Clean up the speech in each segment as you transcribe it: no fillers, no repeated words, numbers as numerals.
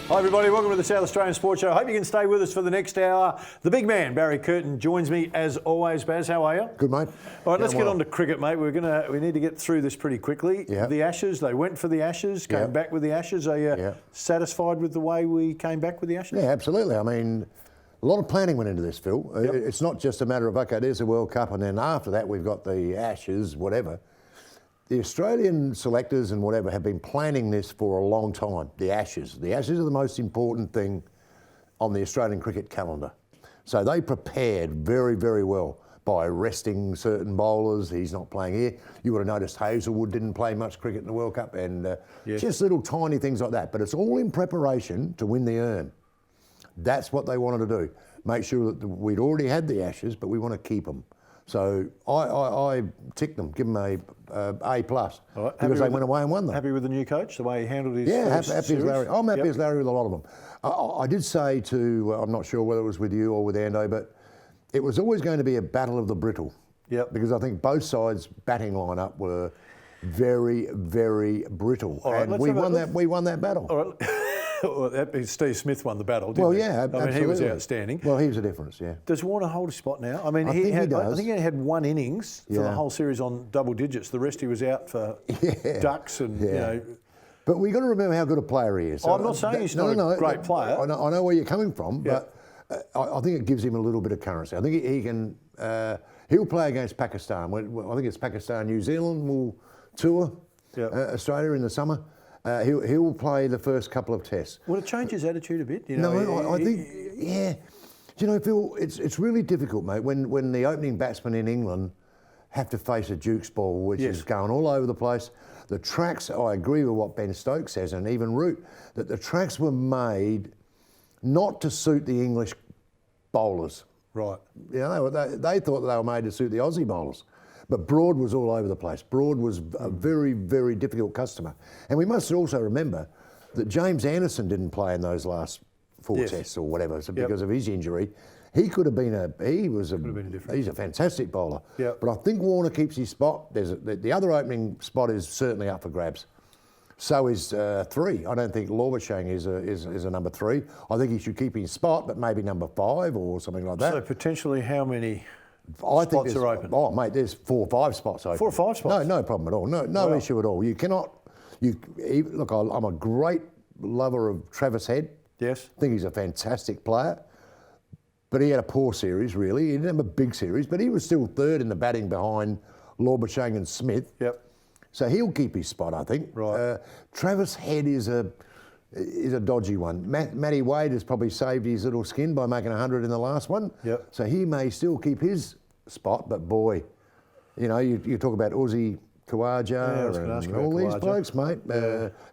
Hi everybody, welcome to the South Australian Sports Show. Hope you can stay with us for the next hour. The big man, Barry Curtin, joins me as always. Baz, how are you? Good, mate. All right, let's get on to cricket, mate. We need to get through this pretty quickly. Yep. The Ashes, they went for the Ashes, came back with the Ashes. Are you satisfied with the way we came back with the Ashes? Yeah, absolutely. I mean, a lot of planning went into this, Phil. Yep. It's not just a matter of, okay, there's the World Cup and then after that we've got the Ashes, whatever. The Australian selectors and whatever have been planning this for a long time, the Ashes. The Ashes are the most important thing on the Australian cricket calendar. So they prepared very, very well by resting certain bowlers. He's not playing here. You would have noticed Hazelwood didn't play much cricket in the World Cup and just little tiny things like that. But it's all in preparation to win the urn. That's what they wanted to do. Make sure that we'd already had the Ashes, but we want to keep them. So I ticked them, give them a A+, because they went away and won them. Happy with the new coach, the way he handled his happy series? as Larry. I'm happy as Larry with a lot of them. I did say to, I'm not sure whether it was with you or with Ando, but it was always going to be a battle of the brittle. Yep. Because I think both sides' batting lineup were very, very brittle. Right, and we won that battle. All right. Well, Steve Smith won the battle, didn't he? Absolutely. I mean, he was outstanding. Well, he was a difference, yeah. Does Warner hold his spot now? I mean, I think he had one innings for the whole series on double digits. The rest he was out for ducks and, you know. But we've got to remember how good a player he is. I'm not saying he's not a great player. I know where you're coming from, but I think it gives him a little bit of currency. I think he can, he'll play against Pakistan. I think it's Pakistan, New Zealand will tour Australia in the summer. He'll play the first couple of tests. Will it change his attitude a bit? You know, no, I think, You know, Phil, it's really difficult, mate, when the opening batsmen in England have to face a Duke's ball, which is going all over the place. The tracks, I agree with what Ben Stokes says, and even Root, that the tracks were made not to suit the English bowlers. Right. You know, they thought that they were made to suit the Aussie bowlers. But Broad was all over the place. Broad was a very, very difficult customer. And we must also remember that James Anderson didn't play in those last four tests or whatever because of his injury. He could have been he's a fantastic bowler. Yep. But I think Warner keeps his spot. The other opening spot is certainly up for grabs. So is 3. I don't think Labuschagne is a number 3. I think he should keep his spot, but maybe number 5 or something like that. So potentially how many spots are open? Oh, mate, there's 4 or 5 spots open. 4 or 5 spots? No problem at all. No issue at all. You cannot. Look, I'm a great lover of Travis Head. Yes. I think he's a fantastic player. But he had a poor series, really. He didn't have a big series, but he was still third in the batting behind Labuschagne and Smith. Yep. So he'll keep his spot, I think. Right. Travis Head is a dodgy one. Matty Wade has probably saved his little skin by making 100 in the last one. Yep. So he may still keep his spot, but boy, you know, you talk about Uzi Khawaja and all these blokes, mate.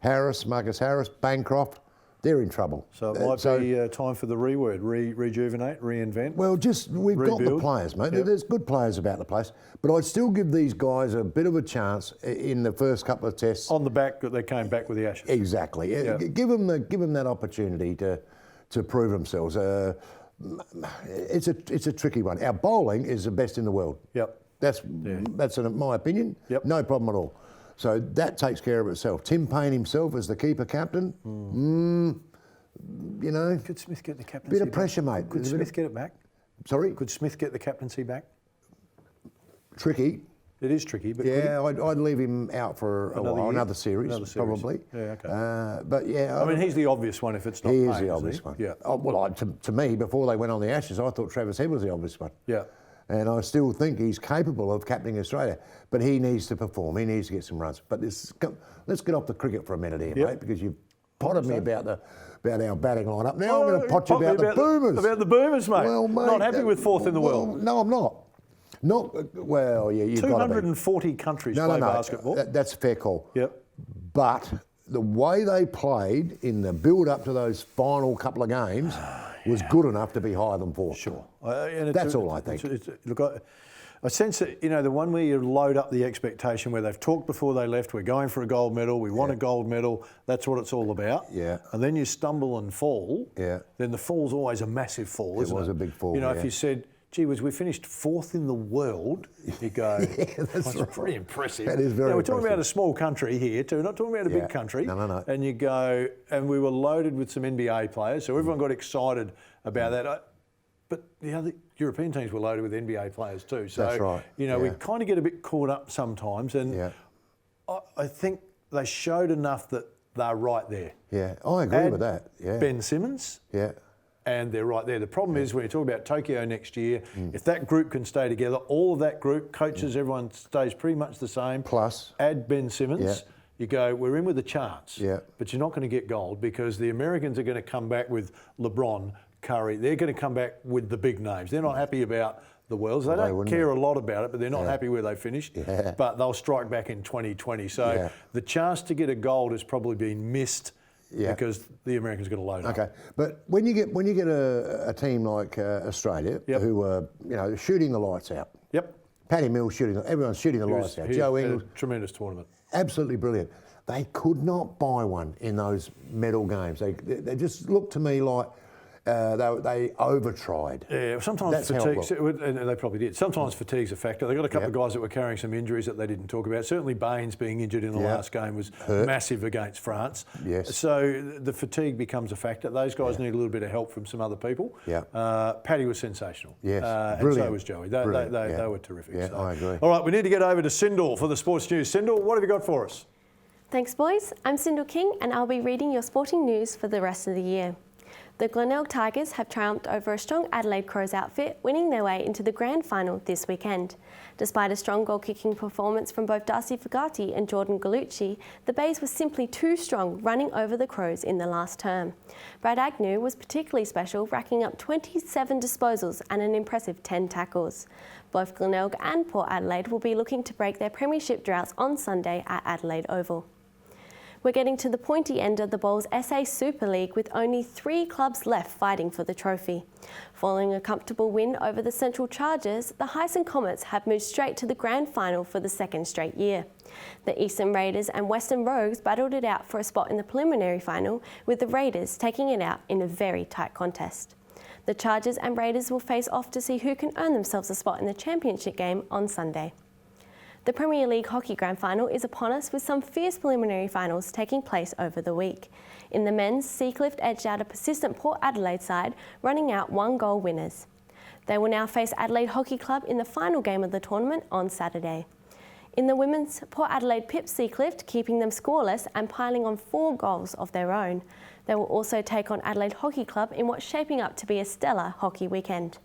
Harris, Marcus Harris, Bancroft, they're in trouble. So it might be time for the reword, rejuvenate, reinvent. Well, we've got the players, mate. Yep. There's good players about the place, but I'd still give these guys a bit of a chance in the first couple of tests. On the back that they came back with the Ashes. Exactly. Yep. Give them that opportunity to prove themselves. It's a tricky one. Our bowling is the best in the world. Yep. That's my opinion. Yep. No problem at all. So that takes care of itself. Tim Payne himself as the keeper captain. You know, could Smith get the captaincy? Bit of pressure, mate. Could Smith get it back? Sorry? Could Smith get the captaincy back? Tricky. It is tricky, but I'd leave him out for another series, probably. Yeah, okay. But yeah, I mean, he's the obvious one if it's not. He is the obvious one. Yeah. Oh, well, to me, before they went on the Ashes, I thought Travis Head was the obvious one. Yeah. And I still think he's capable of captaining Australia, but he needs to perform. He needs to get some runs. But let's get off the cricket for a minute here, mate, because you've potted me about our batting lineup. Now I'm going to pot you about the Boomers. About the Boomers, mate. Well, mate, not happy with 4th in the world. No, I'm not. You've 240 countries play basketball. That's a fair call. Yep. But the way they played in the build-up to those final couple of games was good enough to be higher than 4. Sure. That's all I think. Look, I sense that, you know, the one where you load up the expectation, where they've talked before they left, we're going for a gold medal, we want a gold medal, that's what it's all about. Yeah. And then you stumble and fall. Yeah. Then the fall's always a massive fall, isn't it? It was a big fall, You know, if you said, gee whiz, we finished 4th in the world. You go, that's right. pretty impressive. That is very We're talking impressive. about a small country here too, not talking about a big country. No. And you go, and we were loaded with some NBA players, so everyone got excited about that. But the other European teams were loaded with NBA players too. So, That's right. we kind of get a bit caught up sometimes. And I think they showed enough that they're right there. Yeah, I agree Add with that. Yeah. Ben Simmons. Yeah. And they're right there. The problem is when you talk about Tokyo next year, if that group can stay together, all of that group, coaches, everyone stays pretty much the same. Plus. Add Ben Simmons. You go, we're in with a chance. Yeah. But you're not going to get gold because the Americans are going to come back with LeBron, Curry. They're going to come back with the big names. They're not happy about the Worlds. They don't care a lot about it, but they're not happy where they finished. But they'll strike back in 2020. So the chance to get a gold has probably been missed because the Americans are going to load up. Okay, but when you get a team like Australia who are shooting the lights out. Yep. Paddy Mills everyone's shooting the lights out. Joe Ingles, tremendous tournament. Absolutely brilliant. They could not buy one in those medal games. They just looked to me like they over-tried. Yeah, sometimes fatigue, and they probably did. Sometimes fatigue's a factor. They got a couple of guys that were carrying some injuries that they didn't talk about. Certainly Baines being injured in the last game was massive against France. Yes. So the fatigue becomes a factor. Those guys need a little bit of help from some other people. Yeah. Paddy was sensational. Yes. And so was Joey. They were terrific. Yeah, so. I agree. All right, we need to get over to Sindel for the sports news. Sindel, what have you got for us? Thanks, boys. I'm Sindel King, and I'll be reading your sporting news for the rest of the year. The Glenelg Tigers have triumphed over a strong Adelaide Crows outfit, winning their way into the grand final this weekend. Despite a strong goal-kicking performance from both Darcy Fugati and Jordan Gallucci, the Bays were simply too strong, running over the Crows in the last term. Brad Agnew was particularly special, racking up 27 disposals and an impressive 10 tackles. Both Glenelg and Port Adelaide will be looking to break their premiership droughts on Sunday at Adelaide Oval. We're getting to the pointy end of the Bowls SA Super League with only 3 clubs left fighting for the trophy. Following a comfortable win over the Central Chargers, the Hyson Comets have moved straight to the grand final for the second straight year. The Eastern Raiders and Western Rogues battled it out for a spot in the preliminary final, with the Raiders taking it out in a very tight contest. The Chargers and Raiders will face off to see who can earn themselves a spot in the championship game on Sunday. The Premier League Hockey Grand Final is upon us with some fierce preliminary finals taking place over the week. In the men's, Seacliff edged out a persistent Port Adelaide side, running out 1-goal winners. They will now face Adelaide Hockey Club in the final game of the tournament on Saturday. In the women's, Port Adelaide pipped Seacliff, keeping them scoreless and piling on 4 goals of their own. They will also take on Adelaide Hockey Club in what's shaping up to be a stellar hockey weekend.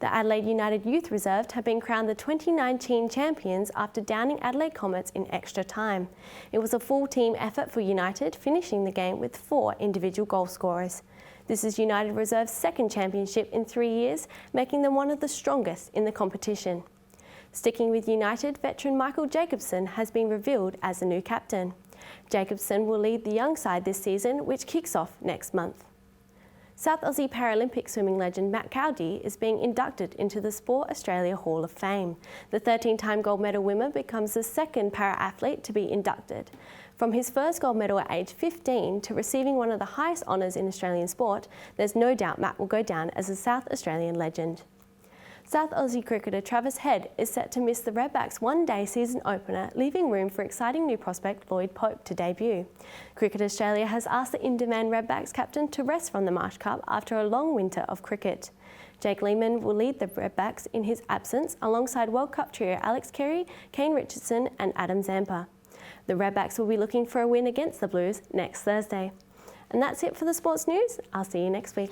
The Adelaide United Youth Reserve have been crowned the 2019 champions after downing Adelaide Comets in extra time. It was a full team effort for United, finishing the game with 4 individual goal scorers. This is United Reserve's second championship in 3 years, making them one of the strongest in the competition. Sticking with United, veteran Michael Jacobson has been revealed as the new captain. Jacobson will lead the young side this season, which kicks off next month. South Aussie Paralympic swimming legend Matt Cowdy is being inducted into the Sport Australia Hall of Fame. The 13-time gold medal winner becomes the second para-athlete to be inducted. From his first gold medal at age 15 to receiving one of the highest honours in Australian sport, there's no doubt Matt will go down as a South Australian legend. South Aussie cricketer Travis Head is set to miss the Redbacks' one-day season opener, leaving room for exciting new prospect Lloyd Pope to debut. Cricket Australia has asked the in-demand Redbacks captain to rest from the Marsh Cup after a long winter of cricket. Jake Lehmann will lead the Redbacks in his absence alongside World Cup trio Alex Carey, Kane Richardson and Adam Zampa. The Redbacks will be looking for a win against the Blues next Thursday. And that's it for the sports news. I'll see you next week.